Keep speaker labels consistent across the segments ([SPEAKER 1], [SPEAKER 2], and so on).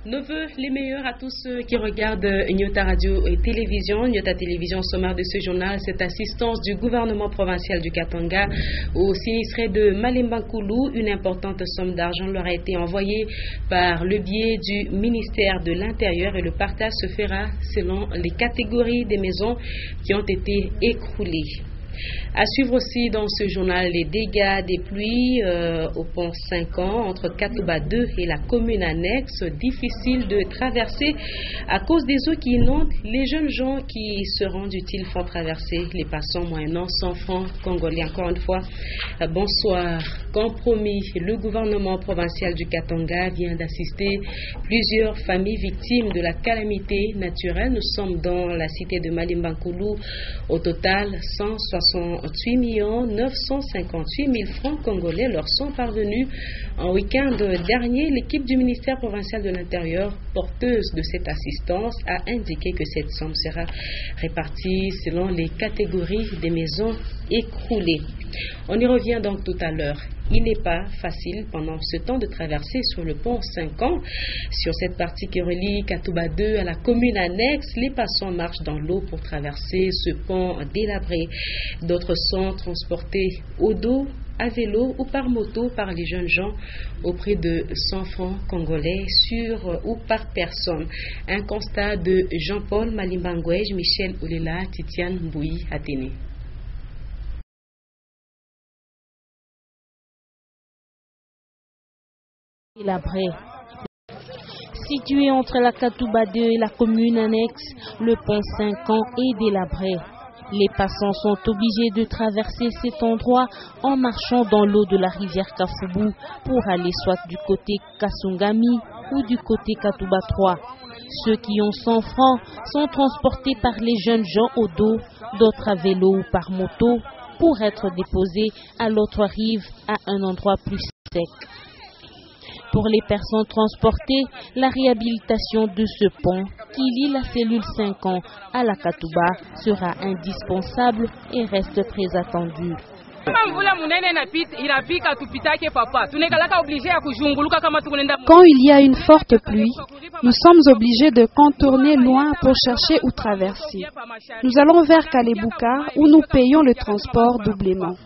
[SPEAKER 1] Nos vœux les meilleurs à tous ceux qui regardent Nyota Radio et Télévision. Nyota Télévision, sommaire de ce journal, cette assistance du gouvernement provincial du Katanga aux sinistrés de Malemba-Nkulu. Une importante somme d'argent leur a été envoyée par le biais du ministère de l'Intérieur et le partage se fera selon les catégories des maisons qui ont été écroulées. À suivre aussi dans ce journal les dégâts des pluies au pont 5 ans entre Katouba 2 et la commune annexe. Difficile de traverser à cause des eaux qui inondent. Les jeunes gens qui se rendent utiles font traverser les passants moyennant 100 francs congolais. Encore une fois, bonsoir. Comme promis, le gouvernement provincial du Katanga vient d'assister plusieurs familles victimes de la calamité naturelle. Nous sommes dans la cité de Malemba-Nkulu. Au total, 168 958 000 francs congolais leur sont parvenus en week-end dernier. L'équipe du ministère provincial de l'Intérieur, porteuse de cette assistance, a indiqué que cette somme sera répartie selon les catégories des maisons écroulées. On y revient donc tout à l'heure. Il n'est pas facile pendant ce temps de traverser sur le pont 5 ans. Sur cette partie qui relie Katouba 2 à la commune annexe, les passants marchent dans l'eau pour traverser ce pont délabré. D'autres sont transportés au dos, à vélo ou par moto par les jeunes gens au prix de 100 francs congolais sur ou par personne. Un constat de Jean-Paul Malimbangouej, Michel Oulela, Titiane Mbouyi, Athénée.
[SPEAKER 2] Délabré. Situé entre la Katouba 2 et la commune annexe, le pont 5 ans est délabré. Les passants sont obligés de traverser cet endroit en marchant dans l'eau de la rivière Kafoubou pour aller soit du côté Kasungami ou du côté Katouba 3. Ceux qui ont 100 francs sont transportés par les jeunes gens au dos, d'autres à vélo ou par moto pour être déposés à l'autre rive à un endroit plus sec. Pour les personnes transportées, la réhabilitation de ce pont qui lie la cellule 5 ans à la Katouba sera indispensable et reste très attendue.
[SPEAKER 3] Quand il y a une forte pluie, nous sommes obligés de contourner loin pour chercher où traverser. Nous allons vers Kalebouka où nous payons le transport doublement.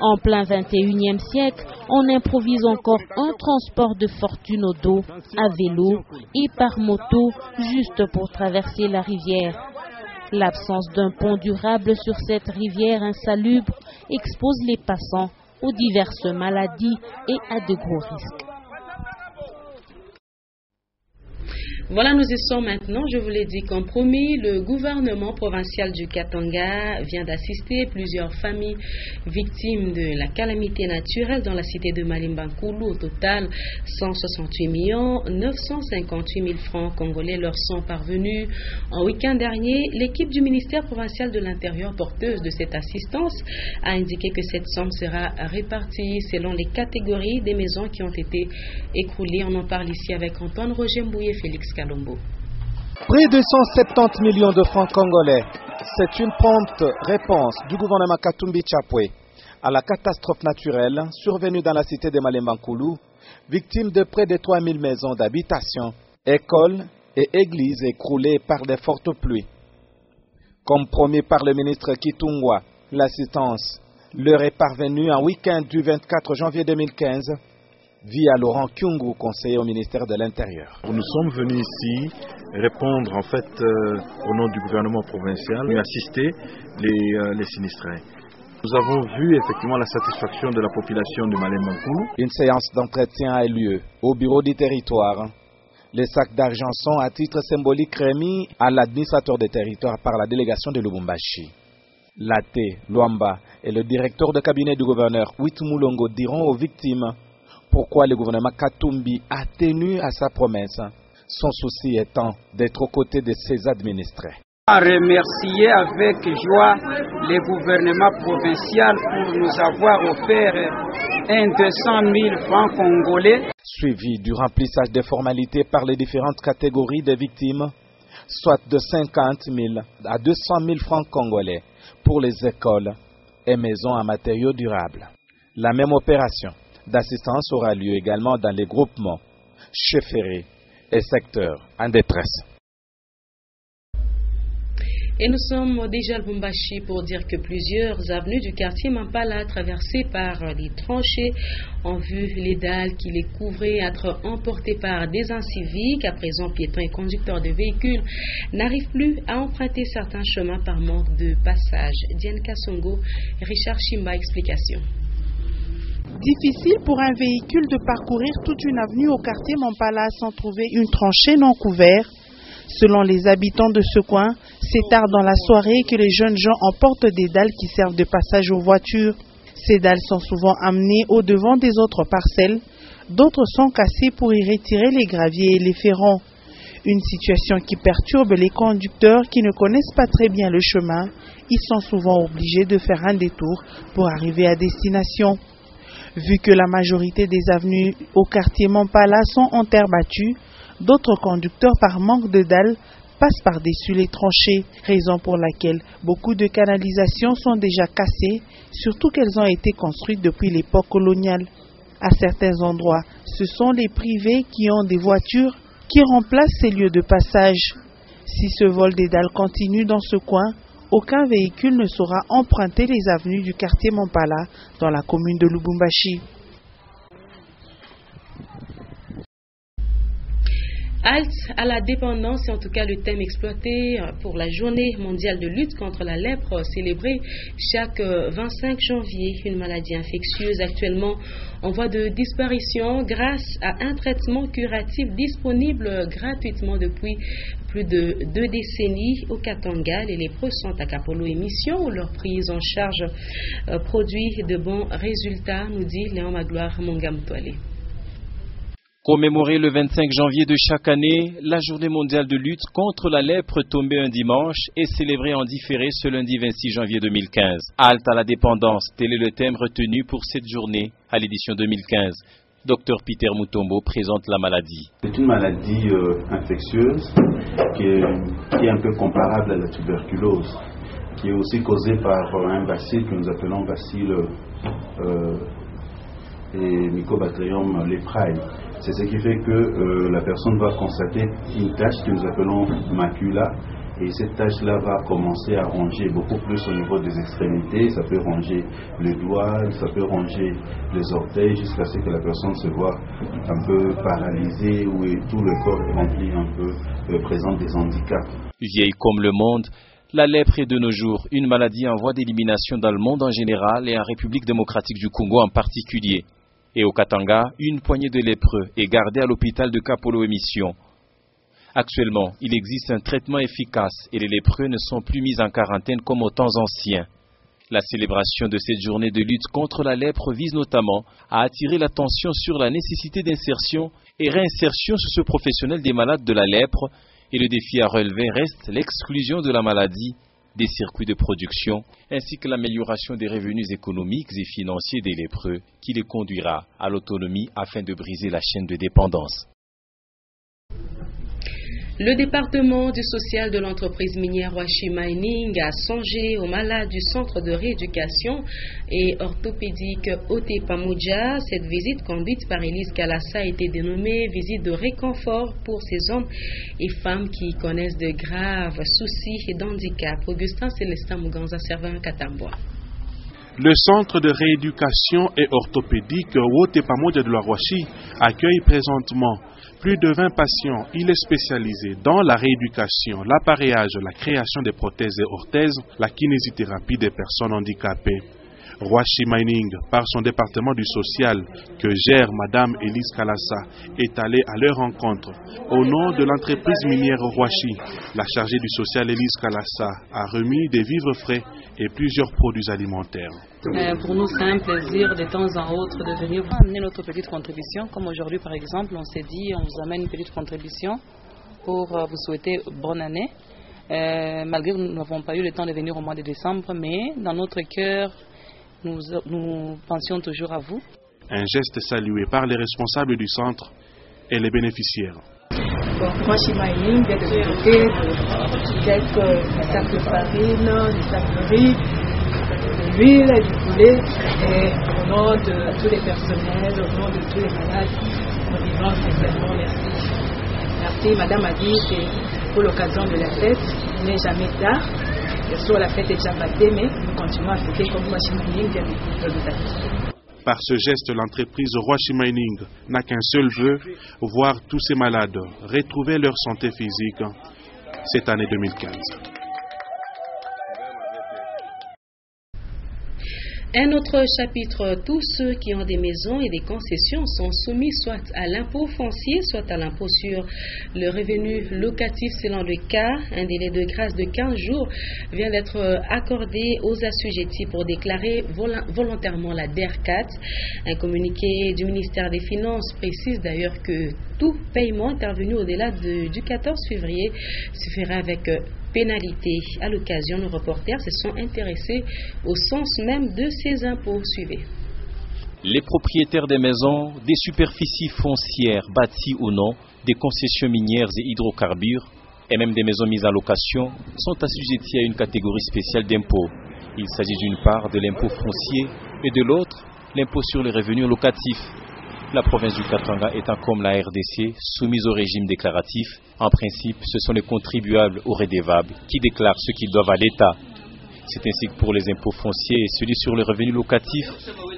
[SPEAKER 2] En plein 21e siècle, on improvise encore un transport de fortune au dos, à vélo et par moto juste pour traverser la rivière. L'absence d'un pont durable sur cette rivière insalubre expose les passants aux diverses maladies et à de gros risques.
[SPEAKER 1] Voilà, nous y sommes maintenant. Je vous l'ai dit comme promis, le gouvernement provincial du Katanga vient d'assister plusieurs familles victimes de la calamité naturelle dans la cité de Malemba-Nkulu. Au total, 168 958 000 francs congolais leur sont parvenus. En week-end dernier, l'équipe du ministère provincial de l'Intérieur, porteuse de cette assistance, a indiqué que cette somme sera répartie selon les catégories des maisons qui ont été écroulées. On en parle ici avec Antoine Roger Mbouye et Félix Kalombo.
[SPEAKER 4] Près de 170 millions de francs congolais, c'est une prompte réponse du gouvernement Katumbi Chapwe à la catastrophe naturelle survenue dans la cité de Malemba-Nkulu, victime de près de 3000 maisons d'habitation, écoles et églises écroulées par des fortes pluies. Comme promis par le ministre Kitungwa, l'assistance leur est parvenue en week-end du 24 janvier 2015 via Laurent Kyungu, conseiller au ministère de l'Intérieur.
[SPEAKER 5] Nous sommes venus ici répondre en fait au nom du gouvernement provincial et assister les sinistrés. Nous avons vu effectivement la satisfaction de la population de Malemba-Nkulu.
[SPEAKER 4] Une séance d'entretien a eu lieu au bureau du territoire. Les sacs d'argent sont à titre symbolique remis à l'administrateur des territoires par la délégation de Lubumbashi. Laté Luamba et le directeur de cabinet du gouverneur Witumulongo diront aux victimes pourquoi le gouvernement Katumbi a tenu à sa promesse, son souci étant d'être aux côtés de ses administrés.
[SPEAKER 6] À remercier avec joie le gouvernement provincial pour nous avoir offert 200 000 francs congolais.
[SPEAKER 4] Suivi du remplissage des formalités par les différentes catégories de victimes, soit de 50 000 à 200 000 francs congolais pour les écoles et maisons à matériaux durables. La même opération d'assistance aura lieu également dans les groupements, chefferies et secteurs en détresse.
[SPEAKER 1] Et nous sommes déjà à Lubumbashi pour dire que plusieurs avenues du quartier Mampala, traversées par les tranchées, ont vu les dalles qui les couvraient être emportées par des inciviques. À présent, piétons et conducteurs de véhicules n'arrivent plus à emprunter certains chemins par manque de passage. Diane Kassongo, Richard Chimba, explication.
[SPEAKER 7] Difficile pour un véhicule de parcourir toute une avenue au quartier Mampala sans trouver une tranchée non couverte. Selon les habitants de ce coin, c'est tard dans la soirée que les jeunes gens emportent des dalles qui servent de passage aux voitures. Ces dalles sont souvent amenées au devant des autres parcelles. D'autres sont cassées pour y retirer les graviers et les ferrons. Une situation qui perturbe les conducteurs qui ne connaissent pas très bien le chemin. Ils sont souvent obligés de faire un détour pour arriver à destination. Vu que la majorité des avenues au quartier Mampala sont en terre battue, d'autres conducteurs, par manque de dalles, passent par-dessus les tranchées, raison pour laquelle beaucoup de canalisations sont déjà cassées, surtout qu'elles ont été construites depuis l'époque coloniale. À certains endroits, ce sont les privés qui ont des voitures qui remplacent ces lieux de passage. Si ce vol des dalles continue dans ce coin, aucun véhicule ne saura emprunter les avenues du quartier Mampala dans la commune de Lubumbashi.
[SPEAKER 1] Halte à la dépendance, c'est en tout cas le thème exploité pour la journée mondiale de lutte contre la lèpre célébrée chaque 25 janvier. Une maladie infectieuse actuellement en voie de disparition grâce à un traitement curatif disponible gratuitement depuis plus de 2 décennies au Katanga. Les lépreux sont à Kapolo et Mission où leur prise en charge produit de bons résultats, nous dit Léon Magloire Mongamtoile.
[SPEAKER 8] Commémorer le 25 janvier de chaque année, la journée mondiale de lutte contre la lèpre tombée un dimanche et célébrée en différé ce lundi 26 janvier 2015. Halte à la dépendance, tel est le thème retenu pour cette journée à l'édition 2015. Dr Peter Mutombo présente la maladie.
[SPEAKER 9] C'est une maladie infectieuse qui est un peu comparable à la tuberculose, qui est aussi causée par un bacille que nous appelons bacille et Mycobacterium leprae. C'est ce qui fait que la personne va constater une tache que nous appelons macula, et cette tache-là va commencer à ronger beaucoup plus au niveau des extrémités. Ça peut ronger le doigt, ça peut ronger les orteils, jusqu'à ce que la personne se voit un peu paralysée ou tout le corps rempli un peu, présente des handicaps.
[SPEAKER 8] Vieille comme le monde, la lèpre est de nos jours une maladie en voie d'élimination dans le monde en général et en République démocratique du Congo en particulier. Et au Katanga, une poignée de lépreux est gardée à l'hôpital de Kapolo et Mission. Actuellement, il existe un traitement efficace et les lépreux ne sont plus mis en quarantaine comme aux temps anciens. La célébration de cette journée de lutte contre la lèpre vise notamment à attirer l'attention sur la nécessité d'insertion et réinsertion socio-professionnelle des malades de la lèpre, et le défi à relever reste l'exclusion de la maladie des circuits de production, ainsi que l'amélioration des revenus économiques et financiers des lépreux, qui les conduira à l'autonomie afin de briser la chaîne de dépendance.
[SPEAKER 1] Le département du social de l'entreprise minière Washi Mining a songé aux malades du centre de rééducation et orthopédique Otepamoudja. Cette visite conduite par Elise Kalassa a été dénommée visite de réconfort pour ces hommes et femmes qui connaissent de graves soucis et d'handicap. Augustin Célestin Muganza, Servant Katamboa.
[SPEAKER 10] Le centre de rééducation et orthopédique Otepamoudja de la Washi accueille présentement plus de 20 patients. Il est spécialisé dans la rééducation, l'appareillage, la création des prothèses et orthèses, la kinésithérapie des personnes handicapées. Washi Mining, par son département du social que gère Madame Elise Kalassa, est allée à leur rencontre. Au nom de l'entreprise minière Washi, la chargée du social Elise Kalassa a remis des vivres frais et plusieurs produits alimentaires.
[SPEAKER 11] Pour nous, c'est un plaisir de temps en autre de venir amener notre petite contribution. Comme aujourd'hui, par exemple, on s'est dit, on vous amène une petite contribution pour vous souhaiter bonne année. Malgré que nous n'avons pas eu le temps de venir au mois de décembre, mais dans notre cœur, nous pensions toujours à vous.
[SPEAKER 10] Un geste salué par les responsables du centre et les bénéficiaires.
[SPEAKER 12] Washi Mining vient de doter de quelques sacs de farine, des sacs de riz, l'huile et du poulet. Et au nom de tous les personnels, au nom de tous les malades, nous disons sincèrement merci. Merci, Madame a dit que pour l'occasion de la fête, il n'est jamais tard. Bien sûr, la fête est déjà passée, mais nous continuons à fêter comme Rwashi Mining vient de nous habituer.
[SPEAKER 10] Par ce geste, l'entreprise Rwashi Mining n'a qu'un seul vœu, voir tous ces malades retrouver leur santé physique cette année 2015.
[SPEAKER 1] Un autre chapitre, tous ceux qui ont des maisons et des concessions sont soumis soit à l'impôt foncier, soit à l'impôt sur le revenu locatif selon le cas. Un délai de grâce de 15 jours vient d'être accordé aux assujettis pour déclarer volontairement la DER4. Un communiqué du ministère des Finances précise d'ailleurs que tout paiement intervenu au-delà du 14 février se fera avec pénalité. À l'occasion, nos reporters se sont intéressés au sens même de ces impôts. Suivez.
[SPEAKER 8] Les propriétaires des maisons, des superficies foncières bâties ou non, des concessions minières et hydrocarbures, et même des maisons mises en location, sont assujettis à une catégorie spéciale d'impôts. Il s'agit d'une part de l'impôt foncier et de l'autre, l'impôt sur les revenus locatifs. La province du Katanga étant comme la RDC soumise au régime déclaratif, en principe, ce sont les contribuables ou redevables qui déclarent ce qu'ils doivent à l'État. C'est ainsi que pour les impôts fonciers et celui sur les revenus locatifs,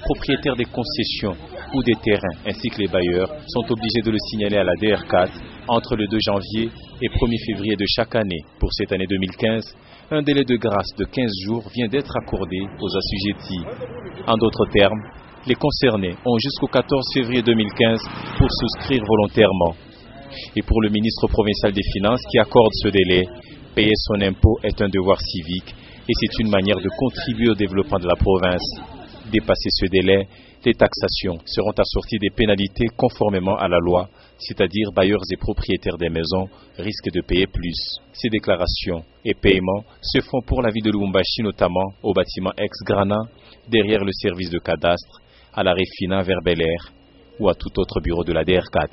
[SPEAKER 8] propriétaires des concessions ou des terrains ainsi que les bailleurs sont obligés de le signaler à la DER4 entre le 2 janvier et 1er février de chaque année. Pour cette année 2015, un délai de grâce de 15 jours vient d'être accordé aux assujettis. En d'autres termes, les concernés ont jusqu'au 14 février 2015 pour souscrire volontairement. Et pour le ministre provincial des Finances qui accorde ce délai, payer son impôt est un devoir civique et c'est une manière de contribuer au développement de la province. Dépasser ce délai, les taxations seront assorties des pénalités conformément à la loi, c'est-à-dire bailleurs et propriétaires des maisons risquent de payer plus. Ces déclarations et paiements se font pour la ville de Lubumbashi, notamment au bâtiment ex-Grana, derrière le service de cadastre, à la Refina vers Bel Air ou à tout autre bureau de la DER4.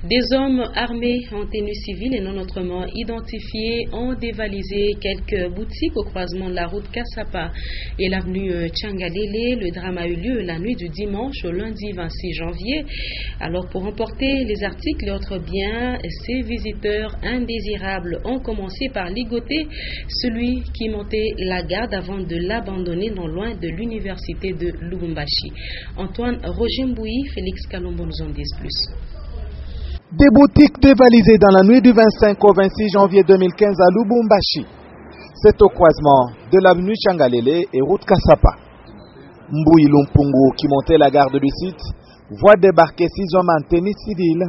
[SPEAKER 1] Des hommes armés en tenue civile et non autrement identifiés ont dévalisé quelques boutiques au croisement de la route Kassapa et l'avenue Tchangalele. Le drame a eu lieu la nuit du dimanche au lundi 26 janvier. Alors pour emporter les articles et autres biens, ces visiteurs indésirables ont commencé par ligoter celui qui montait la garde avant de l'abandonner non loin de l'université de Lubumbashi. Antoine Roger-Mbouy, Félix Kalombo nous en disent plus.
[SPEAKER 4] Des boutiques dévalisées dans la nuit du 25 au 26 janvier 2015 à Lubumbashi. C'est au croisement de l'avenue Tchangalele et route Kassapa. Mbouyi Lumpungu, qui montait la garde du site, voit débarquer 6 hommes en tenue civile,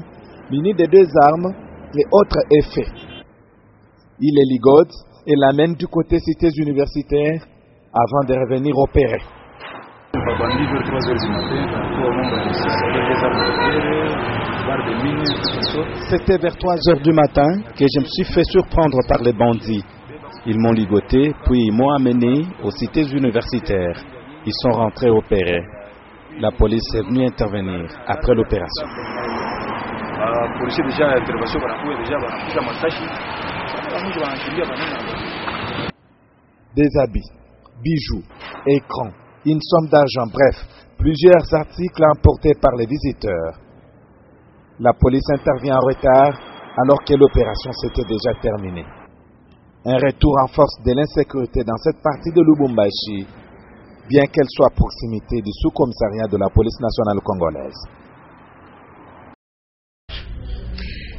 [SPEAKER 4] munis de 2 armes et autres effets. Il les ligote et l'amène du côté cités universitaires avant de revenir opérer. C'était vers 3 heures du matin que je me suis fait surprendre par les bandits. Ils m'ont ligoté, puis ils m'ont amené aux cités universitaires. Ils sont rentrés opérer. La police est venue intervenir après l'opération. Des habits, bijoux, écrans, une somme d'argent, bref, plusieurs articles emportés par les visiteurs. La police intervient en retard alors que l'opération s'était déjà terminée. Un retour en force de l'insécurité dans cette partie de Lubumbashi, bien qu'elle soit à proximité du sous-commissariat de la police nationale congolaise.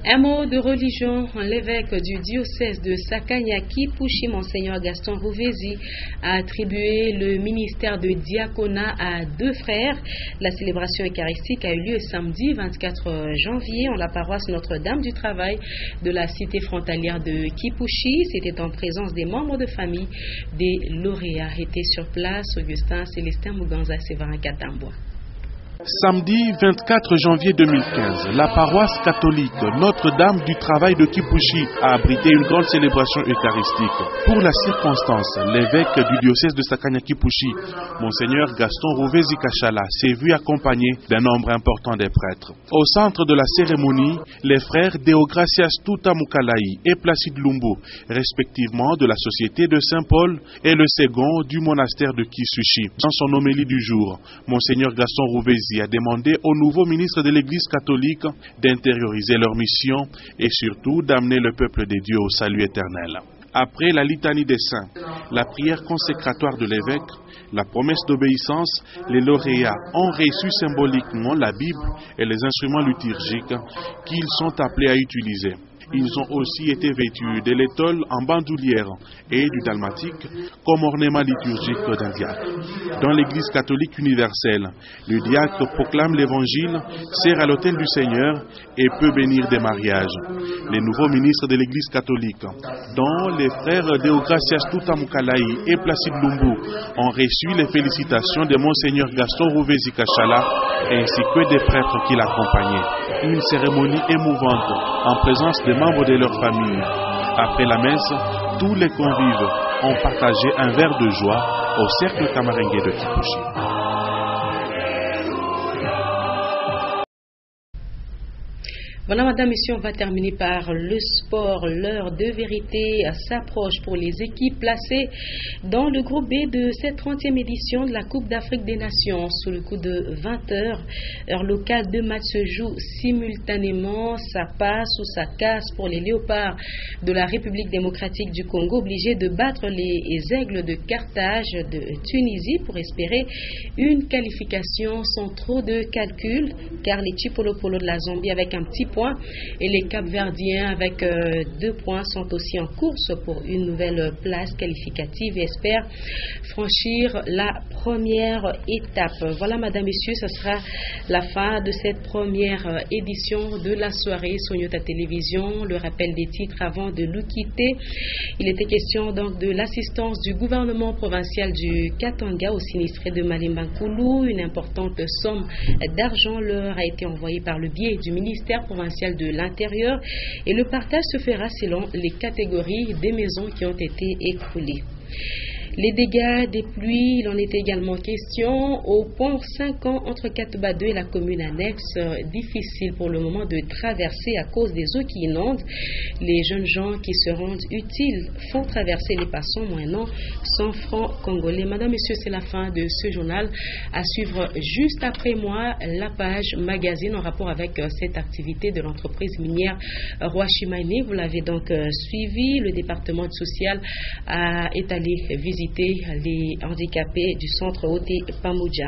[SPEAKER 1] Un mot de religion. L'évêque du diocèse de Sakanya-Kipushi, Monseigneur Gaston Rouvesi, a attribué le ministère de diaconat à 2 frères. La célébration eucharistique a eu lieu samedi 24 janvier en la paroisse Notre-Dame du Travail de la cité frontalière de Kipushi. C'était en présence des membres de famille des lauréats. Étaient sur place Augustin Célestin Muganza, Séverin Katambois.
[SPEAKER 10] Samedi 24 janvier 2015, la paroisse catholique Notre-Dame du Travail de Kipushi a abrité une grande célébration eucharistique. Pour la circonstance, l'évêque du diocèse de Sakanya-Kipushi, Monseigneur Gaston Rouvezi Kachala, s'est vu accompagné d'un nombre important des prêtres. Au centre de la cérémonie, les frères Deogracias Tuta Mukalai et Placide Lumbu, respectivement de la Société de Saint-Paul et le second du monastère de Kisushi. Dans son homélie du jour, Monseigneur Gaston Rouvezi a demandé au nouveau ministre de l'Église catholique d'intérioriser leur mission et surtout d'amener le peuple de Dieu au salut éternel. Après la litanie des saints, la prière consécratoire de l'évêque, la promesse d'obéissance, les lauréats ont reçu symboliquement la Bible et les instruments liturgiques qu'ils sont appelés à utiliser. Ils ont aussi été vêtus de l'étole en bandoulière et du dalmatique comme ornement liturgique d'un diacre. Dans l'Église catholique universelle, le diacre proclame l'Évangile, sert à l'autel du Seigneur et peut bénir des mariages. Les nouveaux ministres de l'Église catholique, dont les frères Deogracias Tuta Mukalai et Placide Lumbu, ont reçu les félicitations de Monseigneur Gaston Rouvezi Kachala ainsi que des prêtres qui l'accompagnaient. Une cérémonie émouvante en présence des membres de leur famille. Après la messe, tous les convives ont partagé un verre de joie au cercle Kamarengue de Kipushi.
[SPEAKER 1] Voilà, madame, messieurs, on va terminer par le sport. L'heure de vérité s'approche pour les équipes placées dans le groupe B de cette 30e édition de la Coupe d'Afrique des Nations. Sous le coup de 20h, heure locale, 2 matchs se jouent simultanément. Ça passe ou ça casse pour les léopards de la République démocratique du Congo, obligés de battre les aigles de Carthage de Tunisie pour espérer une qualification sans trop de calcul, car les Chipolopolo de la Zambie avec un petit point et les Capverdiens avec 2 points sont aussi en course pour une nouvelle place qualificative et espèrent franchir la première étape. Voilà, madame, messieurs, ce sera la fin de cette première édition de la soirée sur Nyota Télévision. Le rappel des titres avant de nous quitter. Il était question donc de l'assistance du gouvernement provincial du Katanga aux sinistrés de Malemba-Nkulu. Une importante somme d'argent leur a été envoyée par le biais du ministère provincial de l'Intérieur et le partage se fera selon les catégories des maisons qui ont été écroulées. Les dégâts des pluies, il en est également question au pont 5 ans entre Katouba 2 et la commune annexe. Difficile pour le moment de traverser à cause des eaux qui inondent. Les jeunes gens qui se rendent utiles font traverser les passants moyennant 100 francs congolais. Madame, messieurs, c'est la fin de ce journal. À suivre juste après moi la page magazine en rapport avec cette activité de l'entreprise minière Roi-Chimané. Vous l'avez donc suivi. Le département social est allé visiter les handicapés du centre Oté Pamoudja.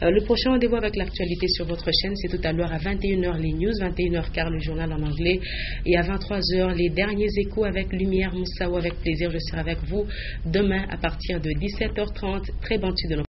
[SPEAKER 1] Le prochain rendez-vous avec l'actualité sur votre chaîne, c'est tout à l'heure à 21h les news, 21h15 le journal en anglais et à 23h les derniers échos avec Lumière Moussaou. Avec plaisir, je serai avec vous demain à partir de 17h30. Très bonne suite de nos